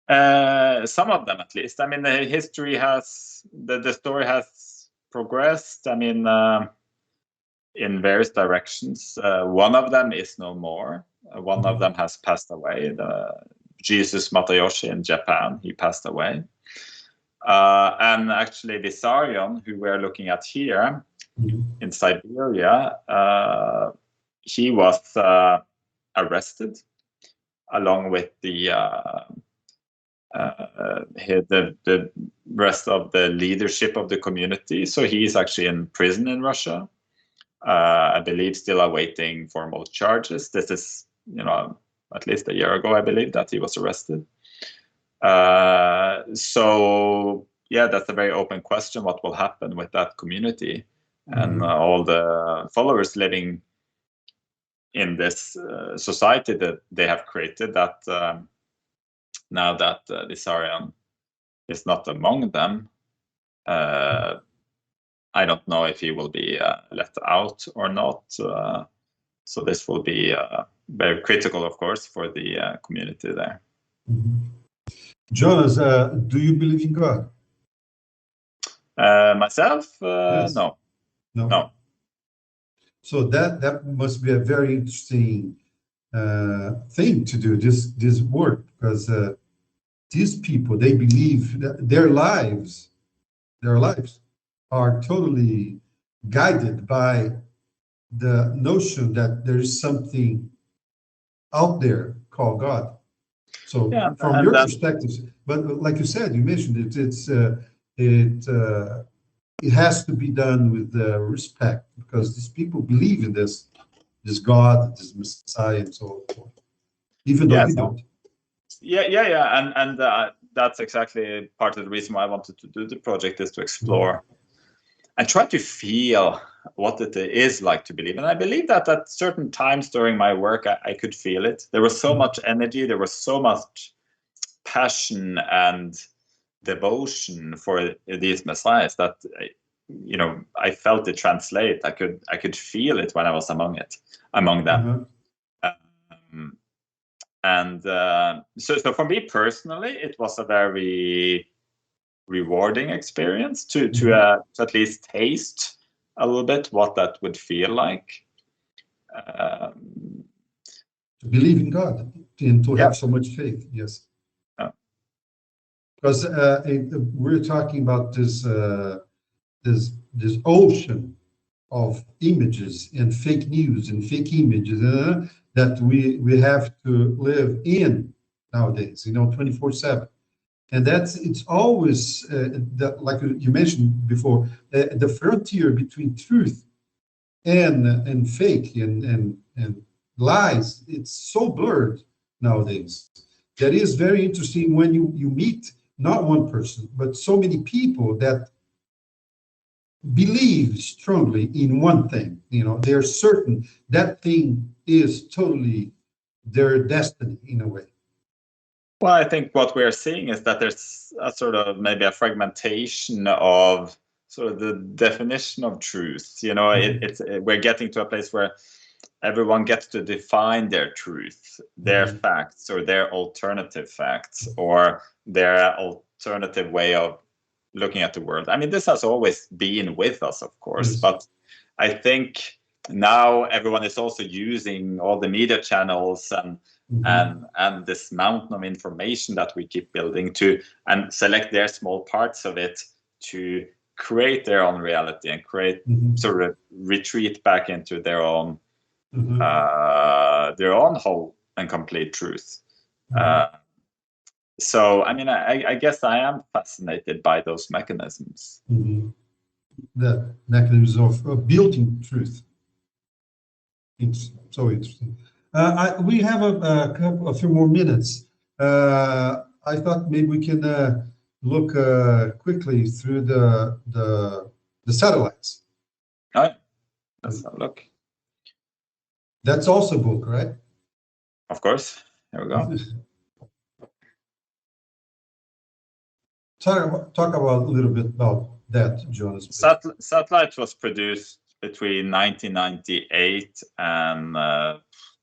Some of them, at least. I mean, the history has, the story has progressed. I mean, in various directions. One of them is no more. One of them has passed away. Jesus Matayoshi in Japan, he passed away. And actually, Vissarion, who we're looking at here in Siberia, he was arrested along with the rest of the leadership of the community. So he is actually in prison in Russia. I believe still awaiting formal charges. This is, at least a year ago, I believe, that he was arrested. So yeah, that's a very open question. What will happen with that community and all the followers living in this society that they have created, that now that Vissarion is not among them, I don't know if he will be let out or not. So this will be very critical, of course, for the community there. Jonas, do you believe in God? Myself, Yes. No. So that must be a very interesting thing to do, this work, because these people, they believe that their lives are totally guided by the notion that there is something out there called God. So yeah, from your perspective, but like you said, you mentioned it has to be done with respect, because these people believe in this God, this Messiah, and so forth, even though we don't. Yeah, and that's exactly part of the reason why I wanted to do the project, is to explore and try to feel what it is like to believe. And I believe that at certain times during my work, I could feel it. There was so much energy, there was so much passion and devotion for these messiahs that I felt it translate. I could feel it when I was among them. So for me personally, it was a very rewarding experience to at least taste a little bit what that would feel like. To believe in God and to have so much faith, yes. Because we're talking about this ocean of images and fake news and fake images that we have to live in nowadays, 24/7. And it's always, like you mentioned before, the frontier between truth and fake and lies, it's so blurred nowadays. That is very interesting when you meet not one person, but so many people that believe strongly in one thing. They're certain that thing is totally their destiny in a way. Well, I think what we're seeing is that there's a sort of maybe a fragmentation of sort of the definition of truth. We're getting to a place where everyone gets to define their truth, their facts, or their alternative facts, or their alternative way of looking at the world. I mean, this has always been with us, of course, but I think now everyone is also using all the media channels and this mountain of information that we keep building and select their small parts of it to create their own reality and create sort of retreat back into their own whole and complete truth. So, I mean, I guess I am fascinated by those mechanisms. The mechanisms of building truth. It's so interesting. We have a few more minutes. I thought maybe we can look quickly through the satellites. All right, let's have a look. That's also a book, right? Of course. Here we go. Talk about a little bit about that, Jonas. Satellite was produced between 1998 and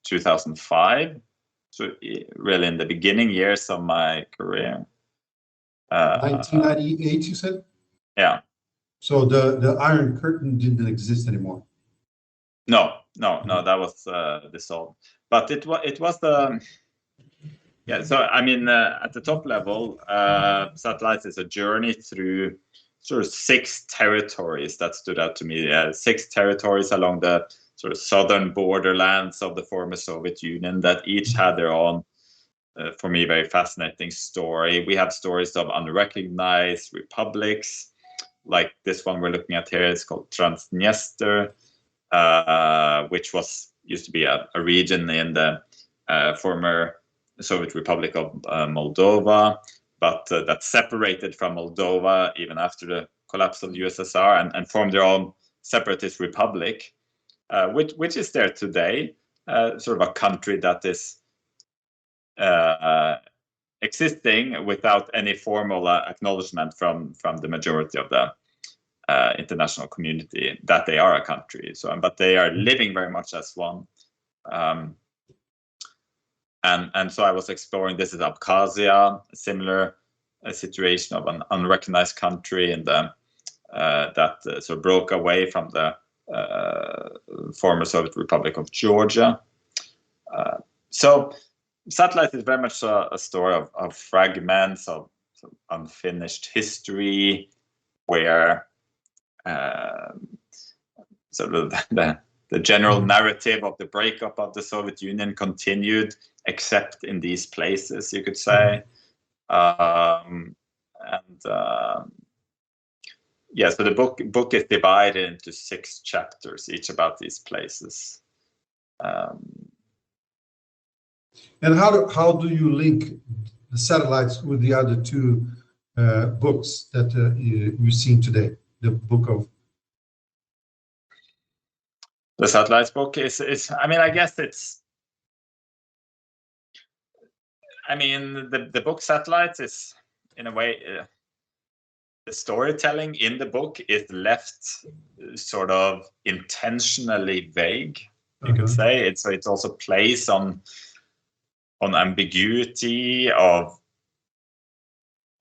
2005. So really in the beginning years of my career. 1998, you said? Yeah. So the Iron Curtain didn't exist anymore. No, that was dissolved. But it was the So I mean, at the top level, Satellites is a journey through sort of 6 territories that stood out to me. 6 territories along the sort of southern borderlands of the former Soviet Union that each had their own, for me, very fascinating story. We have stories of unrecognized republics, like this one we're looking at here. It's called Transnistria, which used to be a region in the former Soviet Republic of Moldova, but that separated from Moldova even after the collapse of the USSR and formed their own separatist republic, which is there today, sort of a country that is existing without any formal acknowledgement from the majority of the international community that they are a country. So, but they are living very much as one. And so I was exploring, this is Abkhazia, a similar situation of an unrecognized country and that sort of broke away from the former Soviet Republic of Georgia. So Satellite is very much a story of fragments of unfinished history, where sort of the general narrative of the breakup of the Soviet Union continued, except in these places, you could say. So the book is divided into 6 chapters, each about these places. And how do you link the Satellites with the other 2 books that we've seen today? The book of the Satellites book is I mean, I guess it's, I mean, the book Satellites is, in a way, the storytelling in the book is left sort of intentionally vague, you could say. It also plays on ambiguity of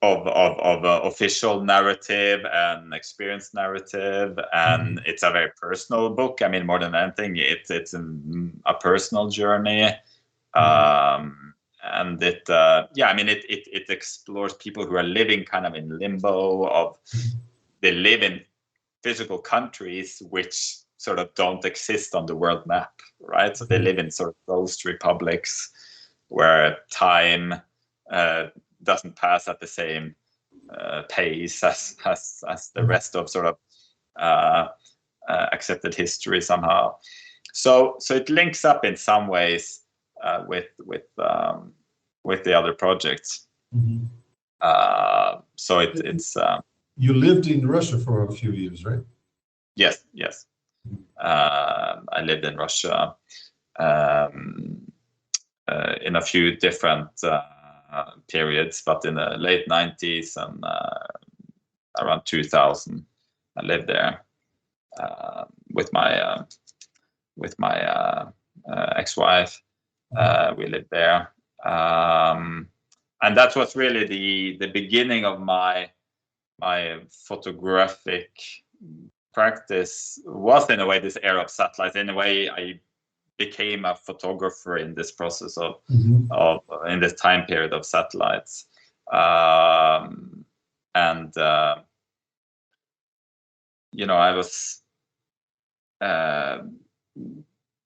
official narrative and experience narrative, and it's a very personal book. I mean, more than anything, it's a personal journey. And it explores people who are living kind of in limbo of, they live in physical countries which sort of don't exist on the world map, right? So they live in sort of ghost republics where time doesn't pass at the same pace as the rest of sort of accepted history somehow. So it links up in some ways with the other projects. So it's you lived in Russia for a few years, right? Yes. I lived in Russia in a few different periods, but in the late 90s and around 2000, I lived there with my ex-wife. We lived there, and that was really the beginning of my photographic practice. Was in a way this era of satellites. In a way, I became a photographer in this process of in this time period of satellites, and I was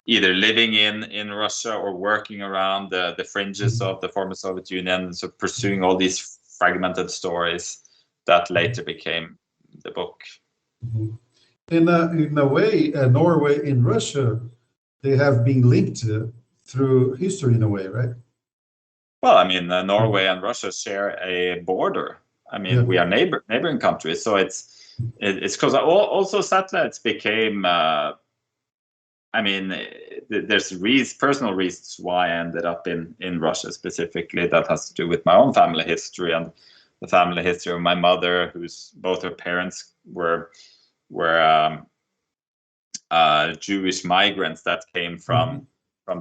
either living in Russia or working around the fringes of the former Soviet Union, so pursuing all these fragmented stories that later became the book. Mm-hmm. In a way, Norway and Russia, they have been linked through history in a way, right? Well, I mean, Norway and Russia share a border. I mean, we are neighboring countries, so it's because also satellites became. I mean, there's personal reasons why I ended up in Russia specifically. That has to do with my own family history and the family history of my mother, whose both her parents were Jewish migrants that came from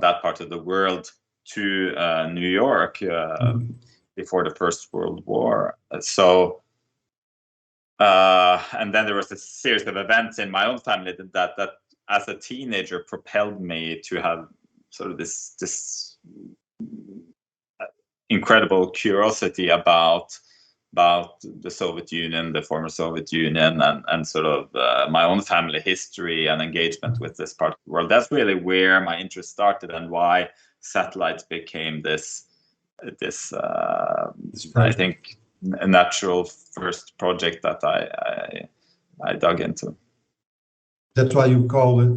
that part of the world to New York before the First World War. So, and then there was a series of events in my own family that as a teenager propelled me to have sort of this incredible curiosity about the Soviet Union, the former Soviet Union, and sort of my own family history and engagement with this part of the world. That's really where my interest started and why satellites became this I think a natural first project that I dug into. That's why you call it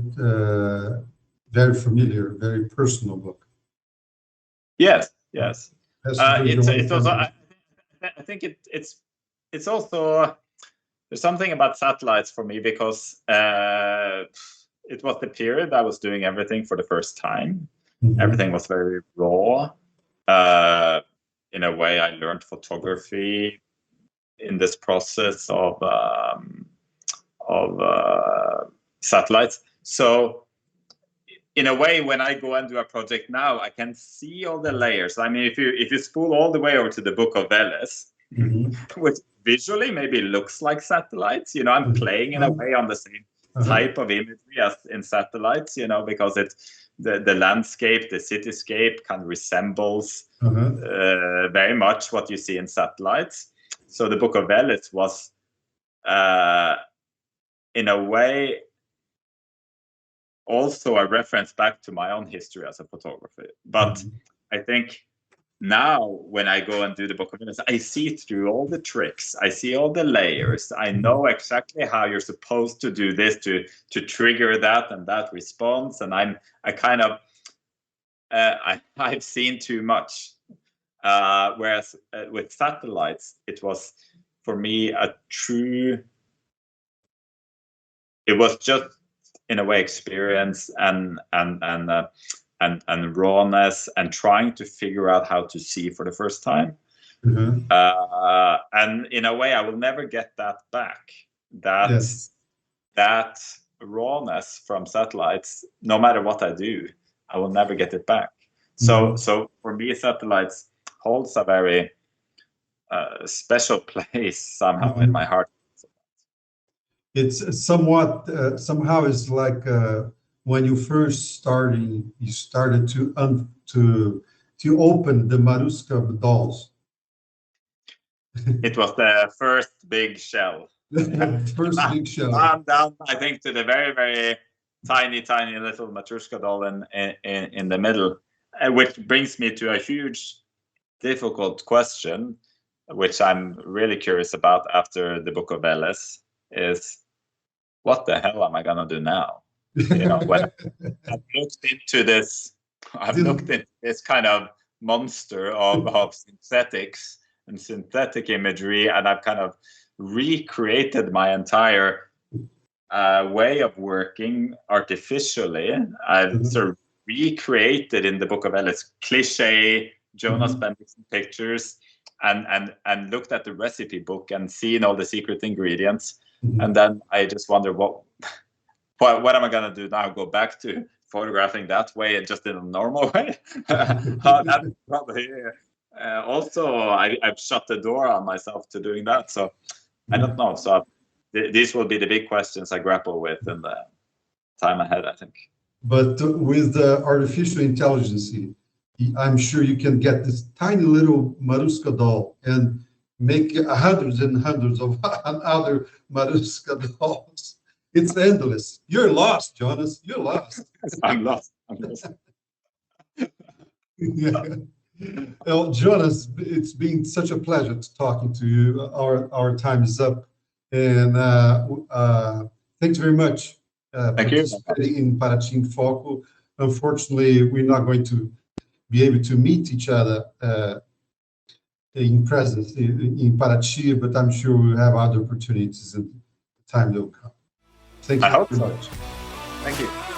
very familiar, very personal book. Yes. It's also. I think it's also, there's something about satellites for me because it was the period I was doing everything for the first time. Everything was very raw. In a way, I learned photography in this process of satellites. So in a way, when I go and do a project now, I can see all the layers. I mean, if you spool all the way over to the Book of Veles, which visually maybe looks like satellites, I'm playing in a way on the same type of imagery as in satellites, because it's the landscape, the cityscape kind of resembles very much what you see in satellites. So the Book of Veles was, in a way, also a reference back to my own history as a photographer. But I think now when I go and do the Book of Veles, I see through all the tricks. I see all the layers. I know exactly how you're supposed to do this to trigger that and that response. And I've seen too much. Whereas with satellites, it was for me it was just in a way experience and rawness and trying to figure out how to see for the first time. And in a way, I will never get that back. That rawness from satellites, no matter what I do, I will never get it back. So for me, satellites holds a very special place somehow in my heart. It's somewhat somehow it's like when you first started, you started to open the Maruska dolls. It was the first big shell. First big shell. Down, I think, to the very, very tiny little Matryoshka doll in the middle, which brings me to a huge, difficult question, which I'm really curious about after the Book of Veles, is what the hell am I gonna do now? When I've looked into this kind of monster of synthetics and synthetic imagery, and I've kind of recreated my entire way of working artificially. I've sort of recreated in the Book of Veles cliche Jonas Bendiksen pictures and looked at the recipe book and seen all the secret ingredients. And then I just wonder what am I gonna do now? Go back to photographing that way and just in a normal way? That's probably also I've shut the door on myself to doing that. So I don't know. So these will be the big questions I grapple with in the time ahead, I think. But with the artificial intelligence, I'm sure you can get this tiny little Maruska doll and make hundreds and hundreds of other Maruska dolls It's endless. You're lost, Jonas. You're lost. I'm lost. Yeah. Well, Jonas, it's been such a pleasure talking to you. Our time is up, and thanks very much for participating in Paraty in Foco. Unfortunately, we're not going to be able to meet each other in presence in Paraty, but I'm sure we'll have other opportunities in the time that will come. Thank you very much. Thank you.